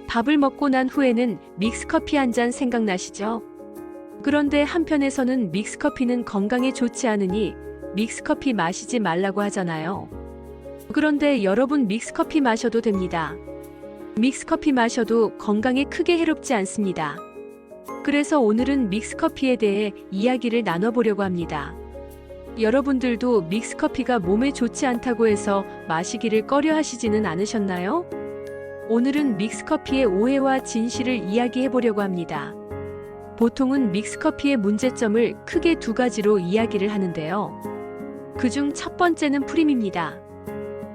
밥을 먹고 난 후에는 믹스커피 한 잔 생각나시죠? 그런데 한편에서는 믹스커피는 건강에 좋지 않으니 믹스커피 마시지 말라고 하잖아요. 그런데 여러분, 믹스커피 마셔도 됩니다. 믹스커피 마셔도 건강에 크게 해롭지 않습니다. 그래서 오늘은 믹스커피에 대해 이야기를 나눠보려고 합니다. 여러분들도 믹스커피가 몸에 좋지 않다고 해서 마시기를 꺼려 하시지는 않으셨나요? 오늘은 믹스커피의 오해와 진실을 이야기해보려고 합니다. 보통은 믹스커피의 문제점을 크게 두 가지로 이야기를 하는데요. 그중 첫 번째는 프림입니다.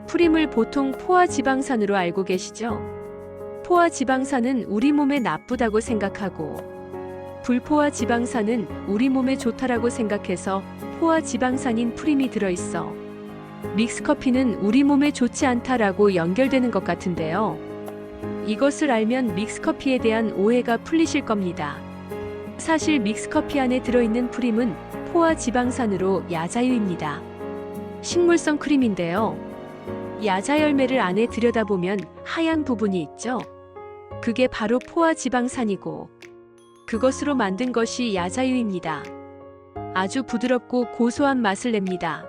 프림을 보통 포화지방산으로 알고 계시죠? 포화지방산은 우리 몸에 나쁘다고 생각하고, 불포화지방산은 우리 몸에 좋다라고 생각해서 포화지방산인 프림이 들어있어 믹스커피는 우리 몸에 좋지 않다라고 연결되는 것 같은데요. 이것을 알면 믹스커피에 대한 오해가 풀리실 겁니다. 사실 믹스커피 안에 들어있는 프림은 포화지방산으로 야자유입니다. 식물성 크림인데요. 야자 열매를 안에 들여다보면 하얀 부분이 있죠. 그게 바로 포화지방산이고 그것으로 만든 것이 야자유입니다. 아주 부드럽고 고소한 맛을 냅니다.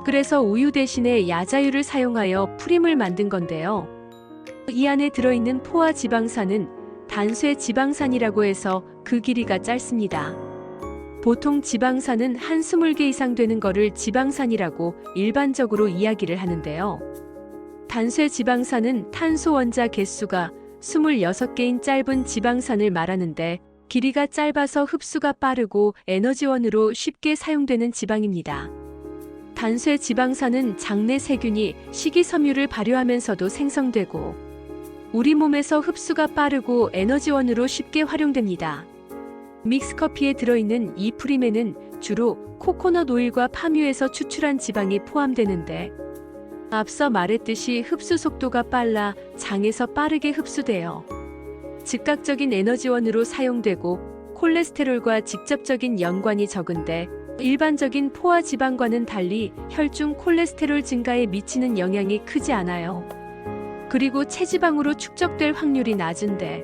그래서 우유 대신에 야자유를 사용하여 프림을 만든 건데요. 이 안에 들어있는 포화지방산은 단수의 지방산이라고 해서 그 길이가 짧습니다. 보통 지방산은 한 20개 이상 되는 거를 지방산이라고 일반적으로 이야기를 하는데요. 단수의 지방산은 탄소 원자 개수가 26개인 짧은 지방산을 말하는데 길이가 짧아서 흡수가 빠르고 에너지원으로 쉽게 사용되는 지방입니다. 단수의 지방산은 장내 세균이 식이섬유를 발효하면서도 생성되고 우리 몸에서 흡수가 빠르고 에너지원으로 쉽게 활용됩니다. 믹스커피에 들어있는 이 프림에는 주로 코코넛 오일과 파뮤에서 추출한 지방이 포함되는데 앞서 말했듯이 흡수 속도가 빨라 장에서 빠르게 흡수되어 즉각적인 에너지원으로 사용되고 콜레스테롤과 직접적인 연관이 적은데 일반적인 포화지방과는 달리 혈중 콜레스테롤 증가에 미치는 영향이 크지 않아요. 그리고 체지방으로 축적될 확률이 낮은데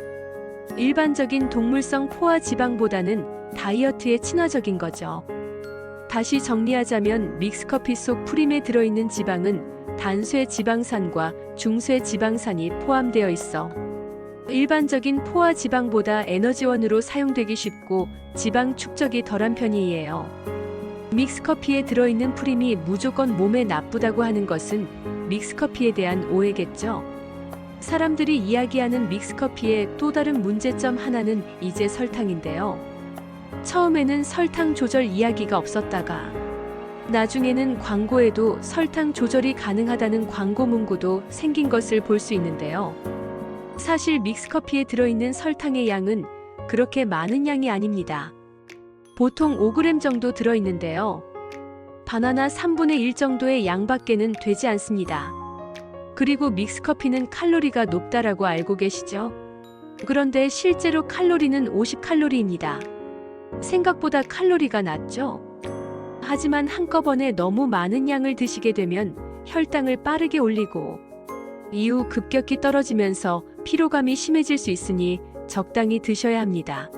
일반적인 동물성 포화지방보다는 다이어트에 친화적인 거죠. 다시 정리하자면 믹스커피 속 프림에 들어있는 지방은 단수의 지방산과 중수의 지방산이 포함되어 있어 일반적인 포화지방보다 에너지원으로 사용되기 쉽고 지방 축적이 덜한 편이에요. 믹스커피에 들어있는 프림이 무조건 몸에 나쁘다고 하는 것은 믹스커피에 대한 오해겠죠. 사람들이 이야기하는 믹스커피의 또 다른 문제점 하나는 이제 설탕인데요. 처음에는 설탕 조절 이야기가 없었다가 나중에는 광고에도 설탕 조절이 가능하다는 광고 문구도 생긴 것을 볼 수 있는데요. 사실 믹스커피에 들어있는 설탕의 양은 그렇게 많은 양이 아닙니다. 보통 5g 정도 들어있는데요. 바나나 3분의 1 정도의 양밖에는 되지 않습니다. 그리고 믹스커피는 칼로리가 높다라고 알고 계시죠? 그런데 실제로 칼로리는 50칼로리입니다. 생각보다 칼로리가 낮죠? 하지만 한꺼번에 너무 많은 양을 드시게 되면 혈당을 빠르게 올리고 이후 급격히 떨어지면서 피로감이 심해질 수 있으니 적당히 드셔야 합니다.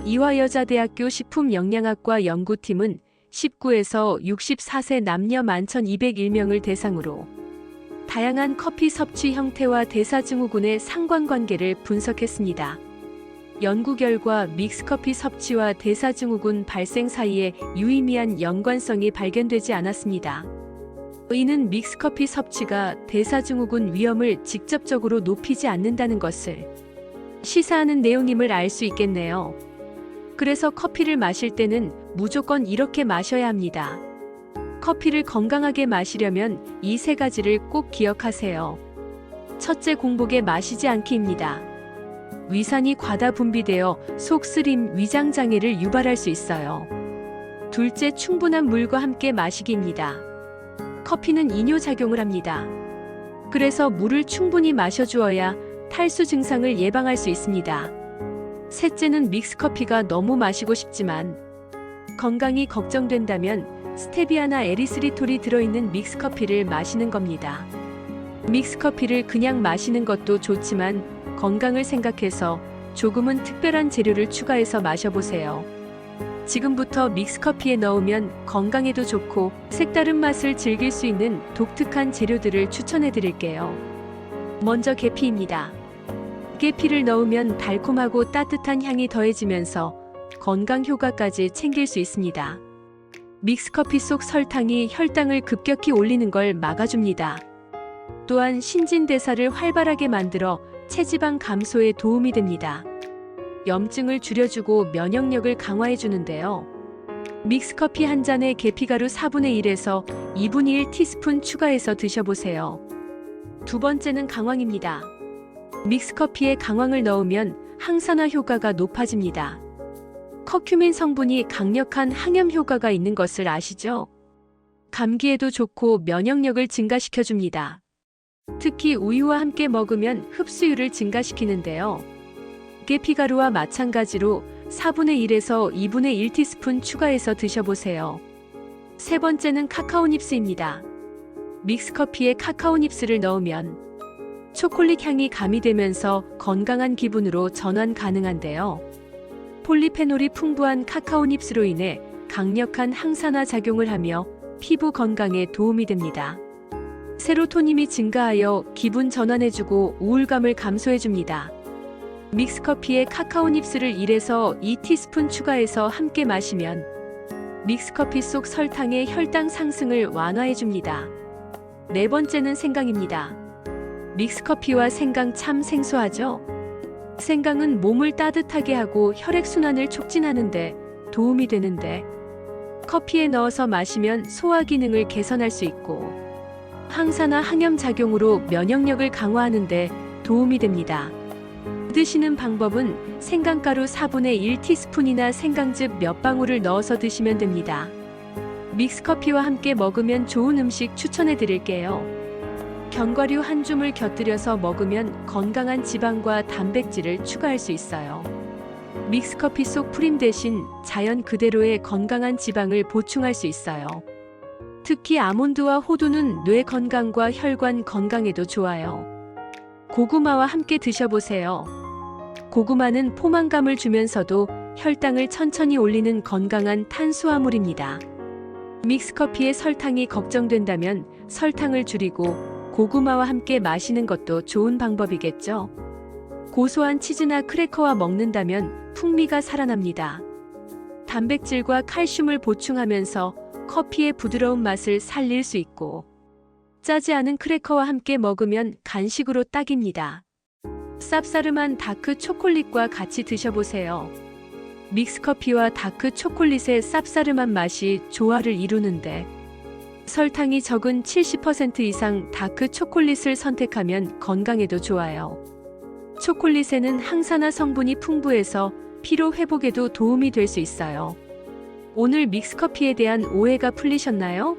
이화여자대학교 식품영양학과 연구팀은 19에서 64세 남녀 11,201명을 대상으로 다양한 커피 섭취 형태와 대사증후군의 상관관계를 분석했습니다. 연구 결과 믹스커피 섭취와 대사증후군 발생 사이에 유의미한 연관성이 발견되지 않았습니다. 이는 믹스커피 섭취가 대사증후군 위험을 직접적으로 높이지 않는다는 것을 시사하는 내용임을 알 수 있겠네요. 그래서 커피를 마실 때는 무조건 이렇게 마셔야 합니다. 커피를 건강하게 마시려면 이 세 가지를 꼭 기억하세요. 첫째, 공복에 마시지 않기입니다. 위산이 과다 분비되어 속쓰림, 위장장애를 유발할 수 있어요. 둘째, 충분한 물과 함께 마시기입니다. 커피는 이뇨작용을 합니다. 그래서 물을 충분히 마셔주어야 탈수 증상을 예방할 수 있습니다. 셋째는 믹스커피가 너무 마시고 싶지만 건강이 걱정된다면 스테비아나 에리스리톨이 들어있는 믹스커피를 마시는 겁니다. 믹스커피를 그냥 마시는 것도 좋지만 건강을 생각해서 조금은 특별한 재료를 추가해서 마셔보세요. 지금부터 믹스커피에 넣으면 건강에도 좋고 색다른 맛을 즐길 수 있는 독특한 재료들을 추천해 드릴게요. 먼저 계피입니다. 계피를 넣으면 달콤하고 따뜻한 향이 더해지면서 건강 효과까지 챙길 수 있습니다. 믹스커피 속 설탕이 혈당을 급격히 올리는 걸 막아줍니다. 또한 신진대사를 활발하게 만들어 체지방 감소에 도움이 됩니다. 염증을 줄여주고 면역력을 강화해 주는데요. 믹스커피 한 잔에 계피가루 4분의 1에서 2분의 1 티스푼 추가해서 드셔보세요. 두 번째는 강황입니다. 믹스커피에 강황을 넣으면 항산화 효과가 높아집니다. 커큐민 성분이 강력한 항염 효과가 있는 것을 아시죠? 감기에도 좋고 면역력을 증가시켜줍니다. 특히 우유와 함께 먹으면 흡수율을 증가시키는데요. 계피가루와 마찬가지로 4분의 1에서 2분의 1 티스푼 추가해서 드셔보세요. 세 번째는 카카오 닙스입니다. 믹스커피에 카카오 닙스를 넣으면 초콜릿 향이 가미되면서 건강한 기분으로 전환 가능한데요. 폴리페놀이 풍부한 카카오 닙스로 인해 강력한 항산화 작용을 하며 피부 건강에 도움이 됩니다. 세로토닌이 증가하여 기분 전환해주고 우울감을 감소해줍니다. 믹스커피에 카카오 닙스를 1에서 2티스푼 추가해서 함께 마시면 믹스커피 속 설탕의 혈당 상승을 완화해줍니다. 네 번째는 생강입니다. 믹스커피와 생강 참 생소하죠? 생강은 몸을 따뜻하게 하고 혈액순환을 촉진하는데 도움이 되는데 커피에 넣어서 마시면 소화 기능을 개선할 수 있고 항산화 항염 작용으로 면역력을 강화하는데 도움이 됩니다. 드시는 방법은 생강가루 4분의 1 티스푼이나 생강즙 몇 방울을 넣어서 드시면 됩니다. 믹스커피와 함께 먹으면 좋은 음식 추천해 드릴게요. 견과류 한 줌을 곁들여서 먹으면 건강한 지방과 단백질을 추가할 수 있어요. 믹스커피 속 프림 대신 자연 그대로의 건강한 지방을 보충할 수 있어요. 특히 아몬드와 호두는 뇌 건강과 혈관 건강에도 좋아요. 고구마와 함께 드셔보세요. 고구마는 포만감을 주면서도 혈당을 천천히 올리는 건강한 탄수화물입니다. 믹스커피에 설탕이 걱정된다면 설탕을 줄이고 고구마와 함께 마시는 것도 좋은 방법이겠죠. 고소한 치즈나 크래커와 먹는다면 풍미가 살아납니다. 단백질과 칼슘을 보충하면서 커피의 부드러운 맛을 살릴 수 있고 짜지 않은 크래커와 함께 먹으면 간식으로 딱입니다. 쌉싸름한 다크 초콜릿과 같이 드셔보세요. 믹스커피와 다크 초콜릿의 쌉싸름한 맛이 조화를 이루는데 설탕이 적은 70% 이상 다크 초콜릿을 선택하면 건강에도 좋아요. 초콜릿에는 항산화 성분이 풍부해서 피로 회복에도 도움이 될 수 있어요. 오늘 믹스커피에 대한 오해가 풀리셨나요?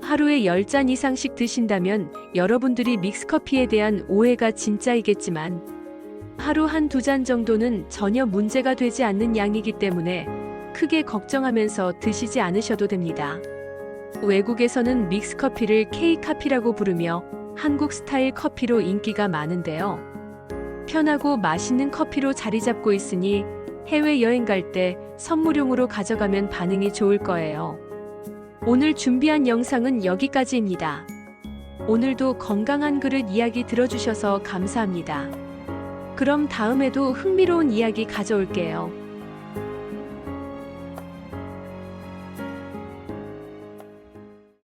하루에 10잔 이상씩 드신다면 여러분들이 믹스커피에 대한 오해가 진짜이겠지만 하루 한두 잔 정도는 전혀 문제가 되지 않는 양이기 때문에 크게 걱정하면서 드시지 않으셔도 됩니다. 외국에서는 믹스커피를 K커피라고 부르며 한국 스타일 커피로 인기가 많은데요. 편하고 맛있는 커피로 자리 잡고 있으니 해외여행 갈 때 선물용으로 가져가면 반응이 좋을 거예요. 오늘 준비한 영상은 여기까지입니다. 오늘도 건강한 그릇 이야기 들어주셔서 감사합니다. 그럼 다음에도 흥미로운 이야기 가져올게요.